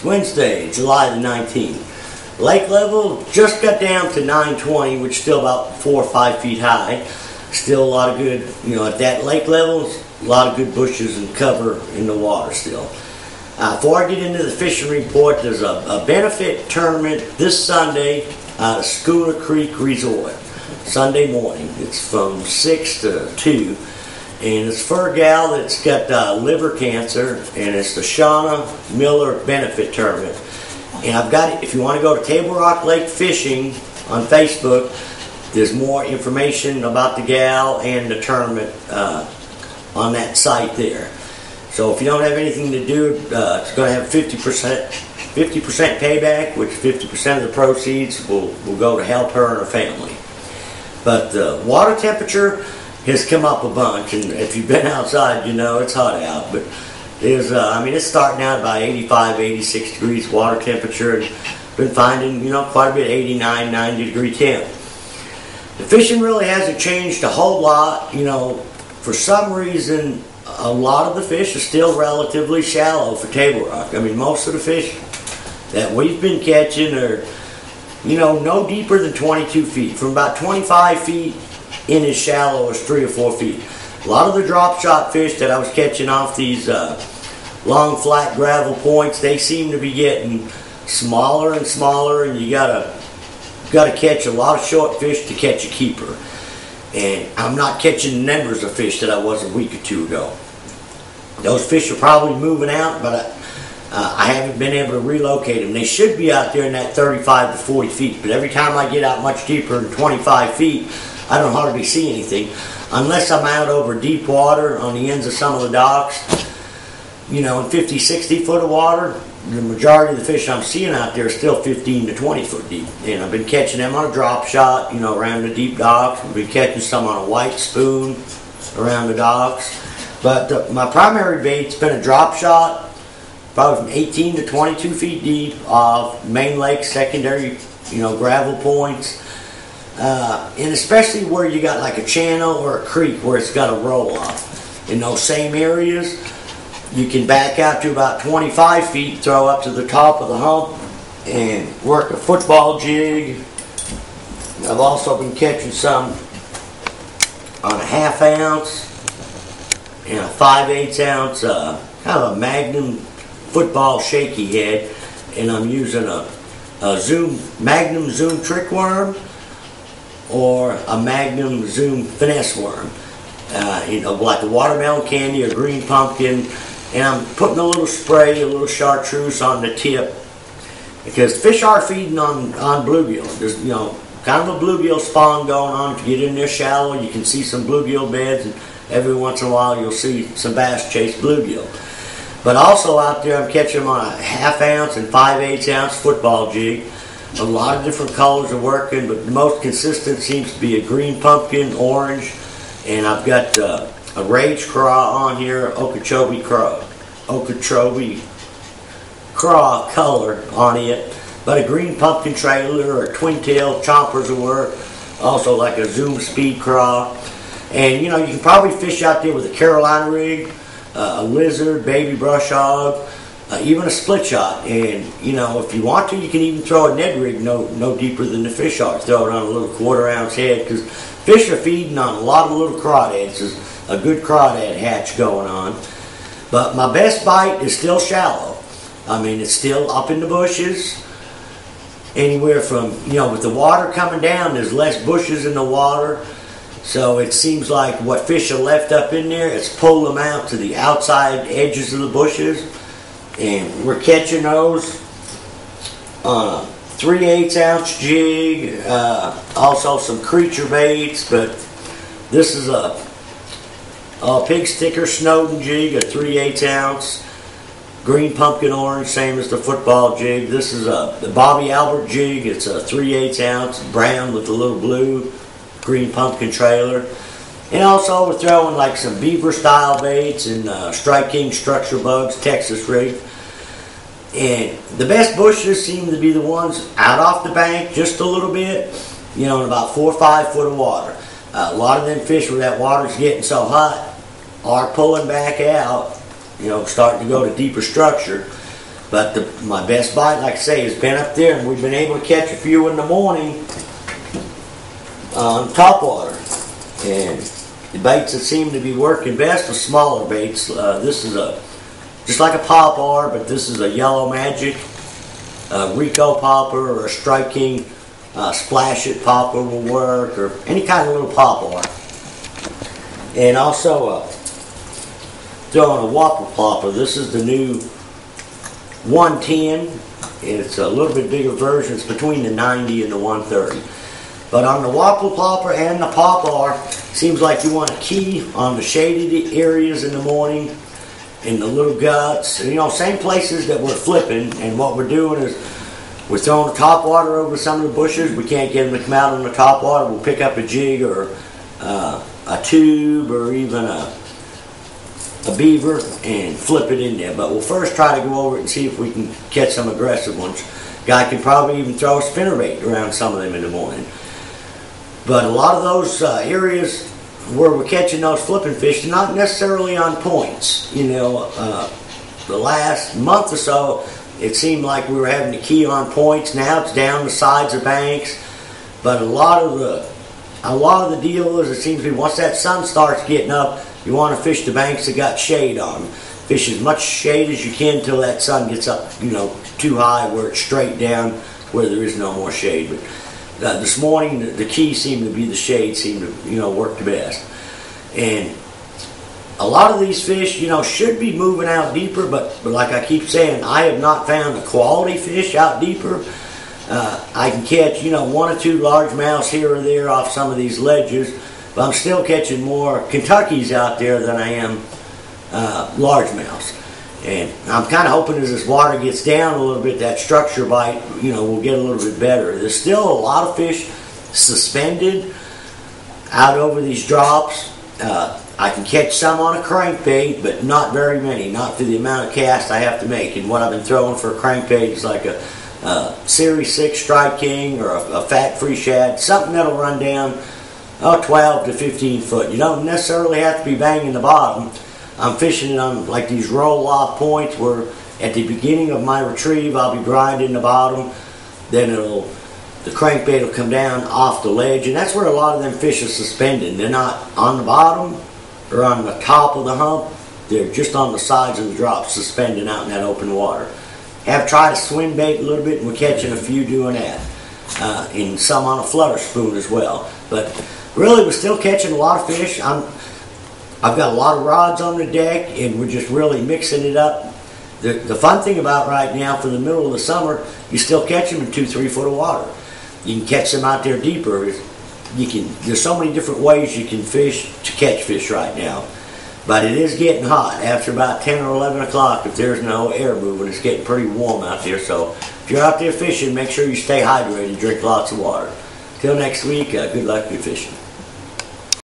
It's Wednesday, July the 19th. Lake level just got down to 920, which is still about 4 or 5 feet high. Still a lot of good, at that lake level, a lot of good bushes and cover in the water still. Before I get into the fishing report, there's a benefit tournament this Sunday out of Schooner Creek Resort. Sunday morning. It's from 6 to 2. And it's for a gal that's got liver cancer, and it's the Shauna Miller Benefit Tournament. And I've got it, if you want to go to Table Rock Lake Fishing on Facebook, there's more information about the gal and the tournament on that site there. So if you don't have anything to do, it's going to have 50% payback, which 50% of the proceeds will go to help her and her family. But the water temperature has come up a bunch, and if you've been outside, it's hot out. But there's, it's starting out about 85, 86 degrees water temperature, and been finding, quite a bit, 89, 90 degree temp. The fishing really hasn't changed a whole lot. For some reason, a lot of the fish are still relatively shallow for Table Rock. Most of the fish that we've been catching are, no deeper than 22 feet. From about 25 feet in as shallow as 3 or 4 feet. A lot of the drop shot fish that I was catching off these long flat gravel points, they seem to be getting smaller and smaller, and you gotta catch a lot of short fish to catch a keeper. And I'm not catching the numbers of fish that I was a week or two ago. Those fish are probably moving out, but I haven't been able to relocate them. They should be out there in that 35 to 40 feet, but every time I get out much deeper than 25 feet, I don't hardly see anything. Unless I'm out over deep water on the ends of some of the docks, in 50, 60 foot of water, the majority of the fish I'm seeing out there are still 15 to 20 foot deep. And I've been catching them on a drop shot, around the deep docks. I've been catching some on a white spoon around the docks. But my primary bait's been a drop shot, probably from 18 to 22 feet deep off main lake, secondary, gravel points. And especially where you got like a channel or a creek where it's got a roll off. In those same areas, you can back out to about 25 feet, throw up to the top of the hump, and work a football jig. I've also been catching some on a 1/2 ounce and a 5/8 ounce, kind of a Magnum football shaky head, and I'm using a Magnum Zoom trick worm or a Magnum Zoom finesse worm, like a watermelon candy or green pumpkin, and I'm putting a little spray, a little chartreuse on the tip, because fish are feeding on bluegill. There's kind of a bluegill spawn going on. If you get in there shallow, you can see some bluegill beds, and every once in a while you'll see some bass chase bluegill. But also out there, I'm catching them on a 1/2 ounce and 5/8 ounce football jig. A lot of different colors are working, but the most consistent seems to be a green pumpkin, orange, and I've got a rage craw on here, Okeechobee craw color on it, but a green pumpkin trailer or twin tail chompers will work. Also like a Zoom speed craw, and you can probably fish out there with a Carolina rig, a lizard, baby brush hog. Even a split shot, and if you want to, you can even throw a Ned rig no deeper than the fish are. Throw it on a little 1/4 ounce head, because fish are feeding on a lot of little crawdads. There's a good crawdad hatch going on. But my best bite is still shallow. It's still up in the bushes. Anywhere from, with the water coming down, there's less bushes in the water. So it seems like what fish are left up in there, it's pulled them out to the outside edges of the bushes. And we're catching those on a 3/8 ounce jig, also some creature baits, but this is a pig sticker Snowden jig, a 3/8 ounce, green pumpkin orange, same as the football jig. This is the Bobby Albert jig, it's a 3/8 ounce, brown with a little blue, green pumpkin trailer. And also we're throwing like some beaver style baits and Strike King structure bugs, Texas rig. And the best bushes seem to be the ones out off the bank just a little bit, in about 4 or 5 foot of water. A lot of them fish where that water's getting so hot are pulling back out, starting to go to deeper structure. But my best bite, like I say, has been up there, and we've been able to catch a few in the morning on top water. And the baits that seem to be working best are smaller baits. This is just like a popper, but this is a Yellow Magic, Rico popper, or a Strike King Splash It popper will work, or any kind of little popper. And also throwing a Whopper popper. This is the new 110. It's a little bit bigger version. It's between the 90 and the 130. But on the Whopper popper and the popper, seems like you want to key on the shaded areas in the morning, in the little guts, and, you know, same places that we're flipping. And what we're doing is we're throwing the top water over some of the bushes. We can't get them to come out on the top water. We'll pick up a jig or a tube or even a beaver and flip it in there. But we'll first try to go over it and see if we can catch some aggressive ones. Guy can probably even throw a spinnerbait around some of them in the morning. But a lot of those areas where we're catching those flipping fish are not necessarily on points. You know, the last month or so, it seemed like we were having to key on points. Now it's down the sides of banks. But a lot of the deal is, it seems to be, once that sun starts getting up, you want to fish the banks that got shade on them. Fish as much shade as you can until that sun gets up, you know, too high where it's straight down where there is no more shade. But this morning, the key seemed to be the shade seemed to, you know, work the best. And a lot of these fish, you know, should be moving out deeper, but like I keep saying, I have not found a quality fish out deeper. I can catch, you know, 1 or 2 largemouths here or there off some of these ledges, but I'm still catching more Kentuckys out there than I am largemouths. And I'm kind of hoping as this water gets down a little bit, that structure bite, you know, will get a little bit better. There's still a lot of fish suspended out over these drops. I can catch some on a crankbait, but not very many, not for the amount of cast I have to make. And what I've been throwing for a crankbait is like a Series 6 Strike King or a fat-free shad, something that'll run down 12 to 15 foot. You don't necessarily have to be banging the bottom. I'm fishing it on like these roll-off points where at the beginning of my retrieve I'll be grinding the bottom, then the crankbait will come down off the ledge, and that's where a lot of them fish are suspended. They're not on the bottom or on the top of the hump, they're just on the sides of the drop, suspending out in that open water. Have tried a swim bait a little bit, and we're catching a few doing that, and some on a flutter spoon as well. But really, we're still catching a lot of fish. I've got a lot of rods on the deck, and we're just really mixing it up. The fun thing about right now, for the middle of the summer, you still catch them in 2-3 foot of water. You can catch them out there deeper. There's so many different ways you can fish to catch fish right now. But it is getting hot. After about 10 or 11 o'clock, if there's no air moving, it's getting pretty warm out there. So if you're out there fishing, make sure you stay hydrated, drink lots of water. Till next week, good luck, good fishing.